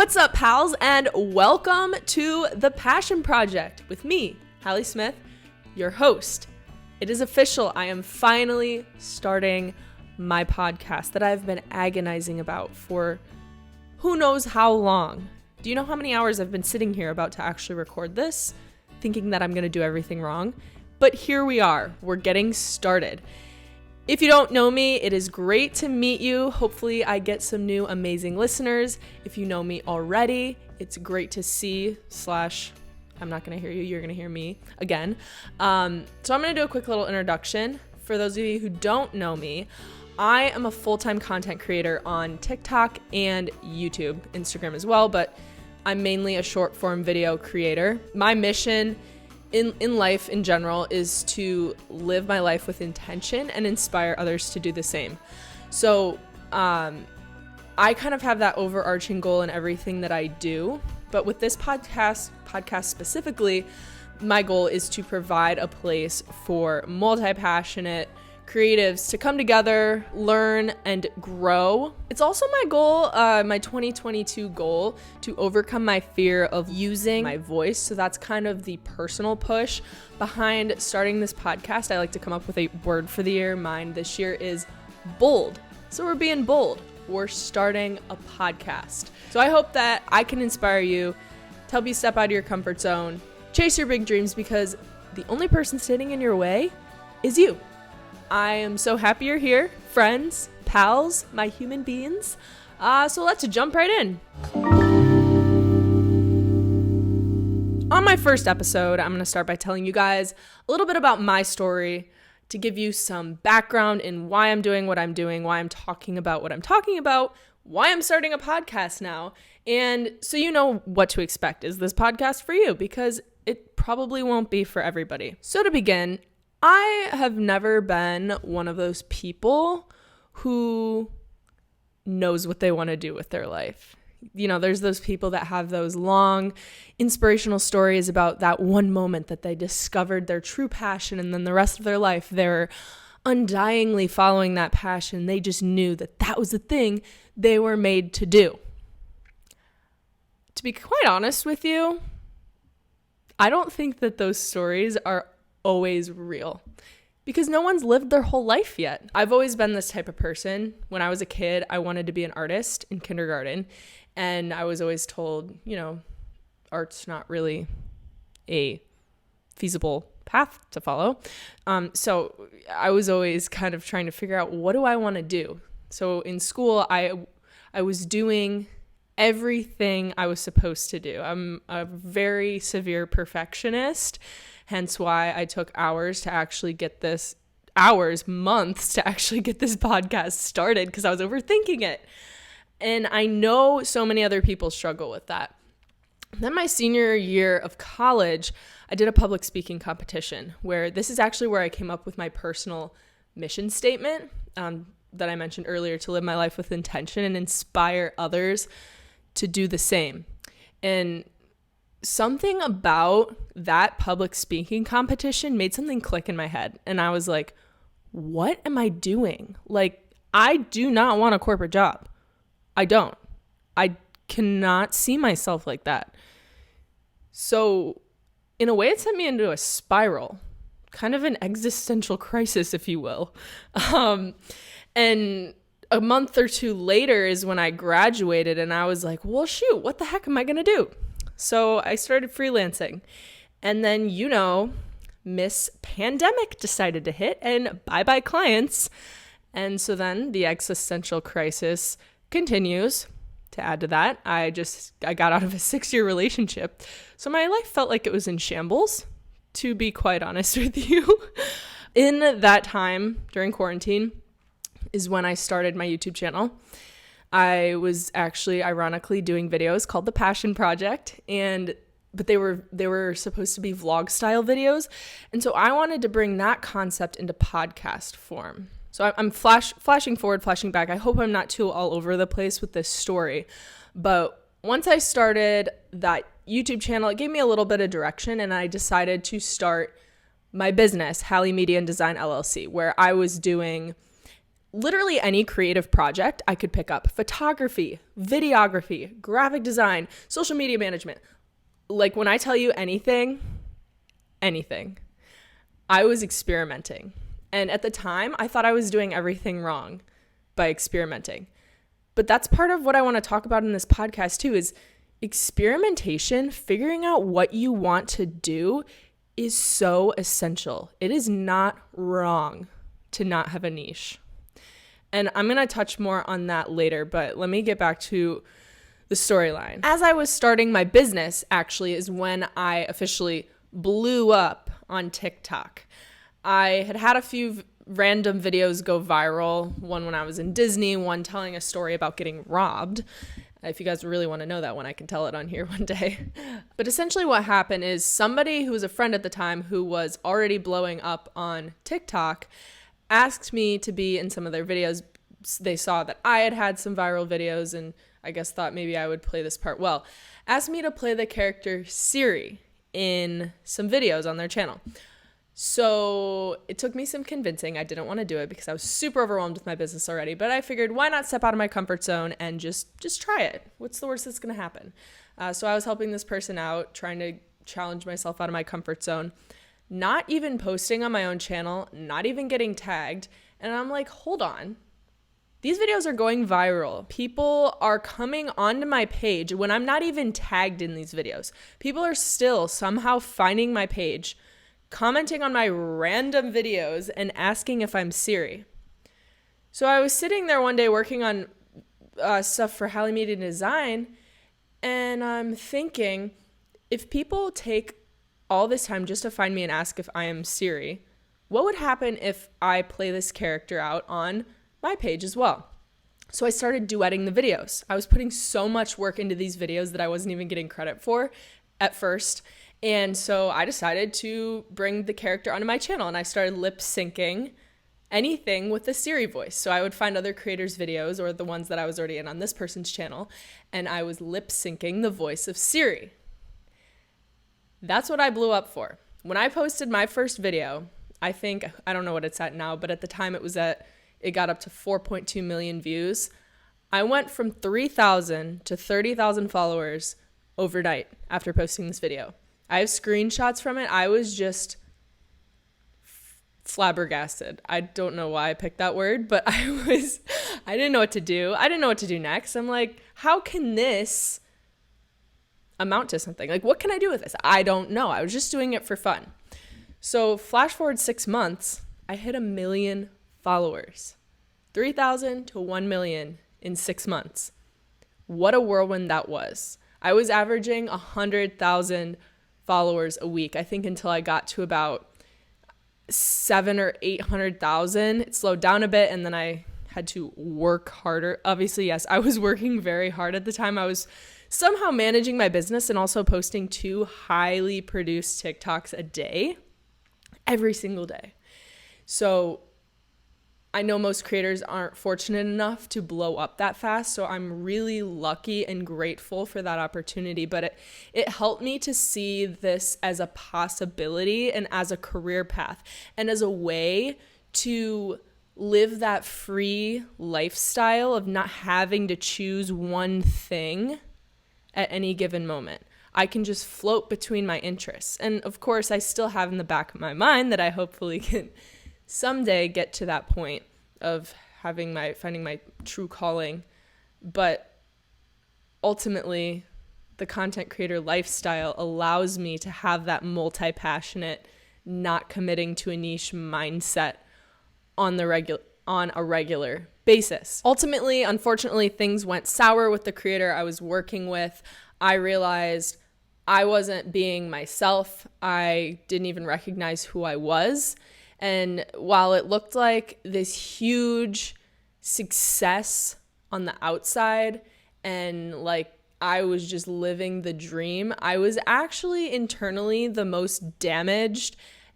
What's up, pals, and welcome to The Passion Project with me, Hallee Smith, your host. It is official. I am finally starting my podcast that I've been agonizing about for who knows how long. Do you know how many hours I've been sitting here about to actually record this, thinking that I'm going to do everything wrong? But here we are. We're getting started. If you don't know me, it is great to meet you. Hopefully I get some new amazing listeners. If you know me already, it's great to see / I'm not going to hear you, you're going to hear me again. So I'm going to do a quick little introduction. For those of you who don't know me, I am a full-time content creator on TikTok and YouTube, Instagram as well, but I'm mainly a short form video creator. My mission in life in general is to live my life with intention and inspire others to do the same. So I kind of have that overarching goal in everything that I do. But with this podcast specifically, my goal is to provide a place for multi-passionate creatives to come together, learn, and grow. It's also my goal, my 2022 goal, to overcome my fear of using my voice. So that's kind of the personal push behind starting this podcast. I like to come up with a word for the year. Mine this year is bold. So we're being bold. We're starting a podcast. So I hope that I can inspire you to help you step out of your comfort zone, chase your big dreams, because the only person standing in your way is you. I am so happy you're here, friends, pals, my human beings. So let's jump right in. On my first episode, I'm going to start by telling you guys a little bit about my story to give you some background in why I'm doing what I'm doing, why I'm talking about what I'm talking about, why I'm starting a podcast now, and so you know what to expect. Is this podcast for you? Because it probably won't be for everybody. So to begin, I have never been one of those people who knows what they want to do with their life. You know, there's those people that have those long inspirational stories about that one moment that they discovered their true passion, and then the rest of their life they're undyingly following that passion. They just knew that that was the thing they were made to do. To be quite honest with you, I don't think that those stories are always real, because no one's lived their whole life yet. I've always been this type of person. When I was a kid, I wanted to be an artist in kindergarten, and I was always told, you know, art's not really a feasible path to follow. So I was always kind of trying to figure out, what do I want to do? So in school, I was doing everything I was supposed to do. I'm a very severe perfectionist. Hence why I took months to actually get this podcast started, because I was overthinking it. And I know so many other people struggle with that. Then my senior year of college, I did a public speaking competition, where this is actually where I came up with my personal mission statement that I mentioned earlier, to live my life with intention and inspire others to do the same. And something about that public speaking competition made something click in my head. And I was like, what am I doing? Like, I do not want a corporate job. I don't. I cannot see myself like that. So in a way, it sent me into a spiral, kind of an existential crisis, if you will. And a month or two later is when I graduated, and I was like, well, shoot, what the heck am I going to do? So I started freelancing, and then, you know, Miss Pandemic decided to hit, and bye-bye clients. And so then the existential crisis continues. To add to that, I got out of a 6-year relationship. So my life felt like it was in shambles, to be quite honest with you. In that time, during quarantine, is when I started my YouTube channel. I was actually ironically doing videos called The Passion Project, but they were supposed to be vlog style videos. And so I wanted to bring that concept into podcast form. So I'm flashing forward, flashing back. I hope I'm not too all over the place with this story. But once I started that YouTube channel, it gave me a little bit of direction, and I decided to start my business, Hallee Media and Design LLC, where I was doing literally any creative project I could pick up. Photography, videography, graphic design, social media management. Like when I tell you anything, I was experimenting. And at the time, I thought I was doing everything wrong by experimenting. But that's part of what I want to talk about in this podcast too, is experimentation. Figuring out what you want to do is so essential. It is not wrong to not have a niche. And I'm going to touch more on that later, but let me get back to the storyline. As I was starting my business, actually, is when I officially blew up on TikTok. I had a few random videos go viral, one when I was in Disney, one telling a story about getting robbed. If you guys really want to know that one, I can tell it on here one day. But essentially what happened is somebody who was a friend at the time who was already blowing up on TikTok asked me to be in some of their videos. They saw that I had some viral videos and I guess thought maybe I would play this part well. Asked me to play the character Siri in some videos on their channel. So it took me some convincing. I didn't want to do it because I was super overwhelmed with my business already, but I figured why not step out of my comfort zone and just try it? What's the worst that's going to happen? So I was helping this person out, trying to challenge myself out of my comfort zone, not even posting on my own channel, not even getting tagged. And I'm like, hold on. These videos are going viral. People are coming onto my page when I'm not even tagged in these videos. People are still somehow finding my page, commenting on my random videos and asking if I'm Siri. So I was sitting there one day working on stuff for Hallee Media Design, and I'm thinking, if people take all this time just to find me and ask if I am Siri, what would happen if I play this character out on my page as well? So I started duetting the videos. I was putting so much work into these videos that I wasn't even getting credit for at first. And so I decided to bring the character onto my channel, and I started lip syncing anything with the Siri voice. So I would find other creators' videos or the ones that I was already in on this person's channel, and I was lip syncing the voice of Siri. That's what I blew up for. When I posted my first video, I don't know what it's at now, but at the time it got up to 4.2 million views. I went from 3,000 to 30,000 followers overnight after posting this video. I have screenshots from it. I was just flabbergasted. I don't know why I picked that word, but I didn't know what to do. I didn't know what to do next. I'm like, how can this amount to something? Like, what can I do with this? I don't know. I was just doing it for fun. So flash forward 6 months, I hit 1 million followers. 3,000 to 1 million in 6 months. What a whirlwind that was. I was averaging 100,000 followers a week, I think, until I got to about 700,000 or 800,000. It slowed down a bit, and then I had to work harder. Obviously, yes, I was working very hard at the time. I was somehow managing my business and also posting 2 highly produced TikToks a day, every single day. So I know most creators aren't fortunate enough to blow up that fast, so I'm really lucky and grateful for that opportunity. But it helped me to see this as a possibility and as a career path and as a way to live that free lifestyle of not having to choose one thing at any given moment. I can just float between my interests. And of course, I still have in the back of my mind that I hopefully can someday get to that point of finding my true calling. But ultimately, the content creator lifestyle allows me to have that multi-passionate, not committing to a niche mindset on a regular basis. Ultimately, unfortunately, things went sour with the creator I was working with. I realized I wasn't being myself. I didn't even recognize who I was. And while it looked like this huge success on the outside and like I was just living the dream, I was actually internally the most damaged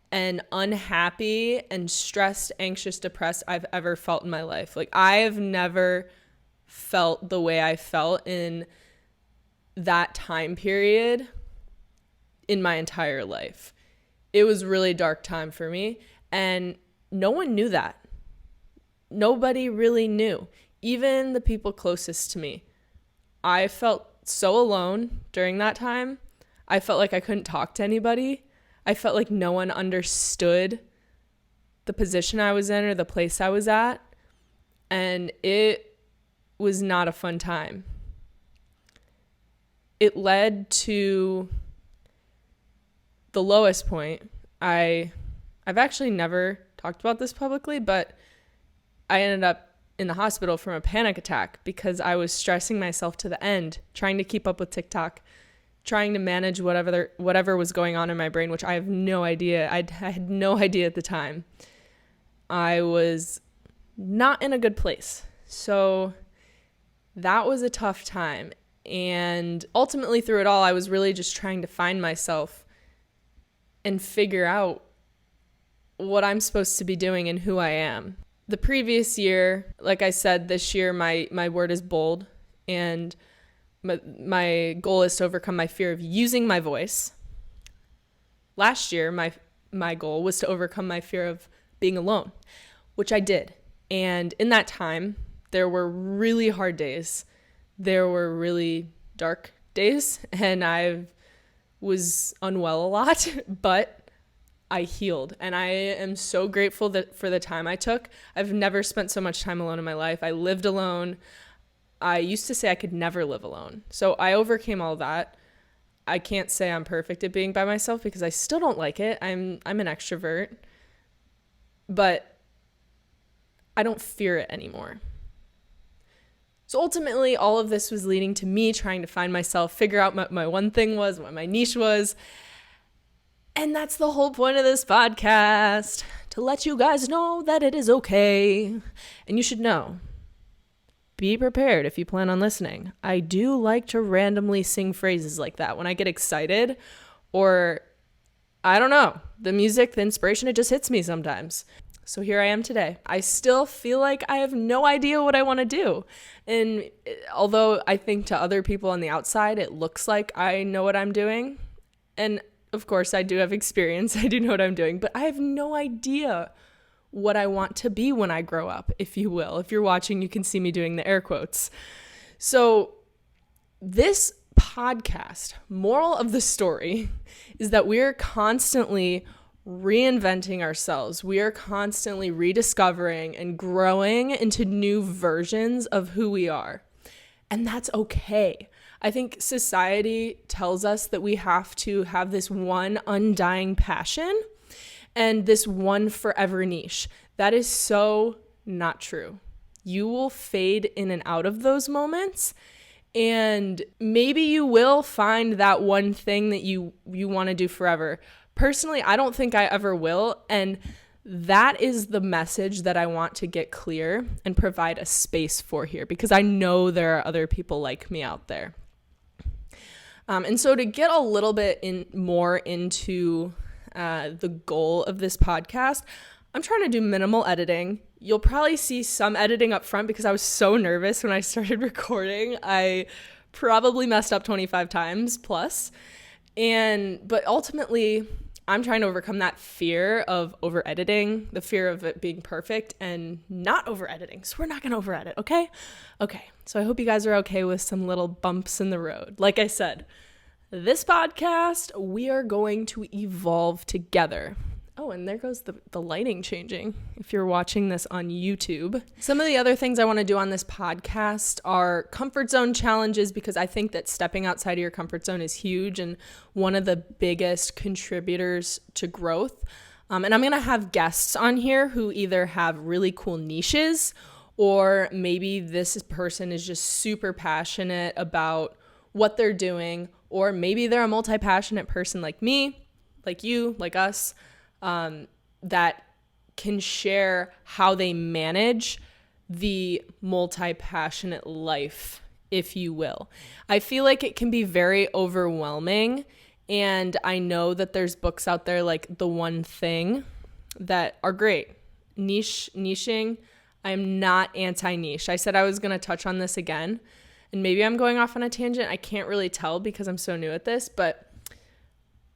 and unhappy and stressed, anxious, depressed I've ever felt in my life. Like, I have never felt the way I felt in that time period in my entire life. It was a really dark time for me. And no one knew that. nobody really knew, even the people closest to me. I felt so alone during that time. I felt like I couldn't talk to anybody. I felt like no one understood the position I was in or the place I was at. And it was not a fun time. It led to the lowest point. I've actually never talked about this publicly, but I ended up in the hospital from a panic attack because I was stressing myself to the end, trying to keep up with TikTok, trying to manage whatever was going on in my brain, which I have no idea. I had no idea at the time. I was not in a good place. So that was a tough time. And ultimately through it all, I was really just trying to find myself and figure out what I'm supposed to be doing and who I am. The previous year, like I said, this year my word is bold, and my goal is to overcome my fear of using my voice. Last year, my goal was to overcome my fear of being alone, which I did. And in that time, there were really hard days. There were really dark days, and I was unwell a lot, but I healed, and I am so grateful for the time I took. I've never spent so much time alone in my life. I lived alone. I used to say I could never live alone. So I overcame all that. I can't say I'm perfect at being by myself because I still don't like it. I'm an extrovert, but I don't fear it anymore. So ultimately, all of this was leading to me trying to find myself, figure out what my one thing was, what my niche was. And that's the whole point of this podcast, to let you guys know that it is okay. And you should know, be prepared if you plan on listening. I do like to randomly sing phrases like that when I get excited, or I don't know, the music, the inspiration, it just hits me sometimes. So here I am today. I still feel like I have no idea what I want to do. And although I think to other people on the outside, it looks like I know what I'm doing. And of course, I do have experience. I do know what I'm doing, but I have no idea what I want to be when I grow up, if you will. If you're watching, you can see me doing the air quotes. So this podcast, moral of the story, is that we're constantly reinventing ourselves. We are constantly rediscovering and growing into new versions of who we are. And that's okay. I think society tells us that we have to have this one undying passion and this one forever niche. That is so not true. You will fade in and out of those moments, and maybe you will find that one thing that you want to do forever. Personally, I don't think I ever will, and that is the message that I want to get clear and provide a space for here, because I know there are other people like me out there. And so to get a little bit more into the goal of this podcast, I'm trying to do minimal editing. You'll probably see some editing up front because I was so nervous when I started recording. I probably messed up 25 times plus. But ultimately, I'm trying to overcome that fear of over editing, the fear of it being perfect and not over editing. So we're not going to over edit, okay? Okay. So I hope you guys are okay with some little bumps in the road. Like I said, this podcast, we are going to evolve together. Oh, and there goes the lighting changing if you're watching this on YouTube. Some of the other things I want to do on this podcast are comfort zone challenges, because I think that stepping outside of your comfort zone is huge and one of the biggest contributors to growth. And I'm going to have guests on here who either have really cool niches, or maybe this person is just super passionate about what they're doing, or maybe they're a multi-passionate person like me, like you, like us, that can share how they manage the multi-passionate life, if you will. I feel like it can be very overwhelming, and I know that there's books out there like The One Thing that are great. Niching, I'm not anti-niche. I said I was going to touch on this again, and maybe I'm going off on a tangent. I can't really tell because I'm so new at this, but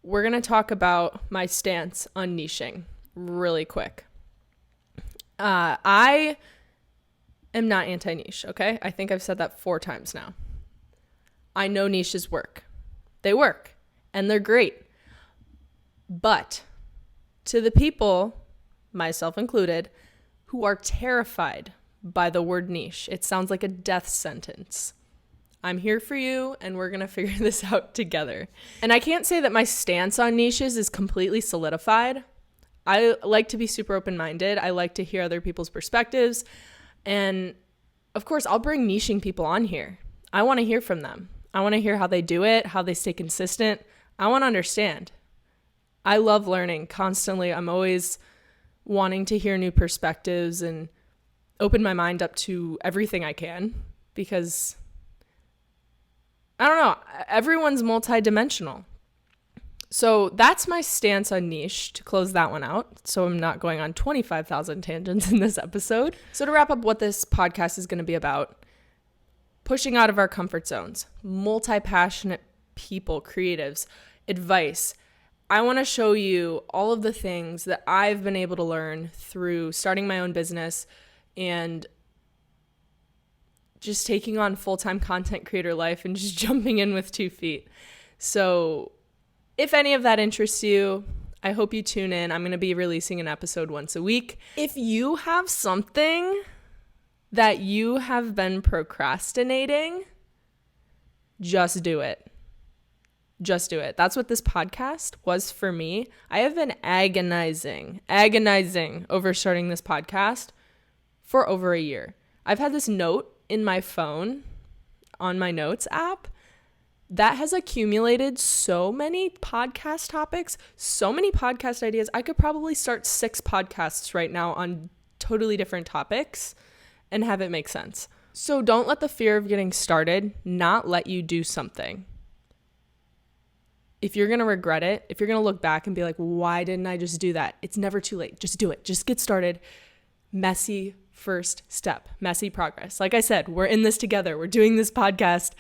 we're going to talk about my stance on niching really quick. I am not anti-niche, okay? I think I've said that 4 times now. I know niches work. They work, and they're great. But to the people, myself included, who are terrified by the word niche, it sounds like a death sentence. I'm here for you, and we're going to figure this out together. And I can't say that my stance on niches is completely solidified. I like to be super open-minded. I like to hear other people's perspectives. And of course, I'll bring niching people on here. I want to hear from them. I want to hear how they do it, how they stay consistent. I want to understand. I love learning constantly. I'm always wanting to hear new perspectives and open my mind up to everything I can because, I don't know, everyone's multidimensional. So that's my stance on niche, to close that one out, so I'm not going on 25,000 tangents in this episode. So to wrap up what this podcast is going to be about, pushing out of our comfort zones, multi-passionate people, creatives, advice. I want to show you all of the things that I've been able to learn through starting my own business and just taking on full-time content creator life and just jumping in with 2 feet. So if any of that interests you, I hope you tune in. I'm going to be releasing an episode once a week. If you have something that you have been procrastinating, just do it. Just do it. That's what this podcast was for me. I have been agonizing over starting this podcast for over a year. I've had this note in my phone on my notes app that has accumulated so many podcast topics, so many podcast ideas. I could probably start 6 podcasts right now on totally different topics and have it make sense. So don't let the fear of getting started not let you do something. If you're going to regret it, if you're going to look back and be like, why didn't I just do that? It's never too late. Just do it. Just get started. Messy first step, messy progress. Like I said, we're in this together. We're doing this podcast.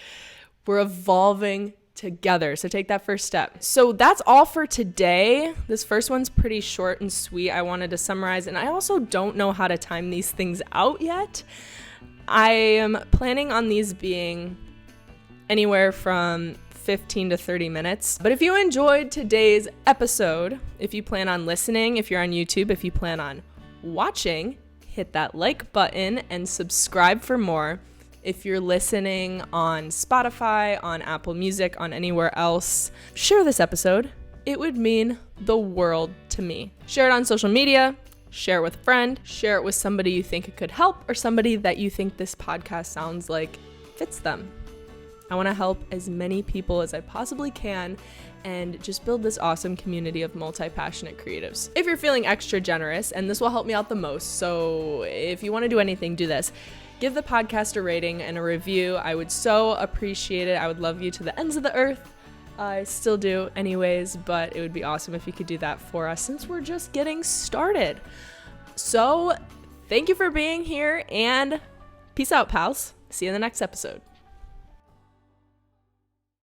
We're evolving together. So take that first step. So that's all for today. This first one's pretty short and sweet. I wanted to summarize, and I also don't know how to time these things out yet. I am planning on these being anywhere from 15 to 30 minutes. But if you enjoyed today's episode, if you plan on listening, if you're on YouTube, if you plan on watching, hit that like button and subscribe for more. If you're listening on Spotify, on Apple Music, on anywhere else, share this episode. It would mean the world to me. Share it on social media, share it with a friend, share it with somebody you think it could help, or somebody that you think this podcast sounds like fits them. I want to help as many people as I possibly can and just build this awesome community of multi-passionate creatives. If you're feeling extra generous, and this will help me out the most, so if you want to do anything, do this. Give the podcast a rating and a review. I would so appreciate it. I would love you to the ends of the earth. I still do anyways, but it would be awesome if you could do that for us since we're just getting started. So thank you for being here, and peace out, pals. See you in the next episode.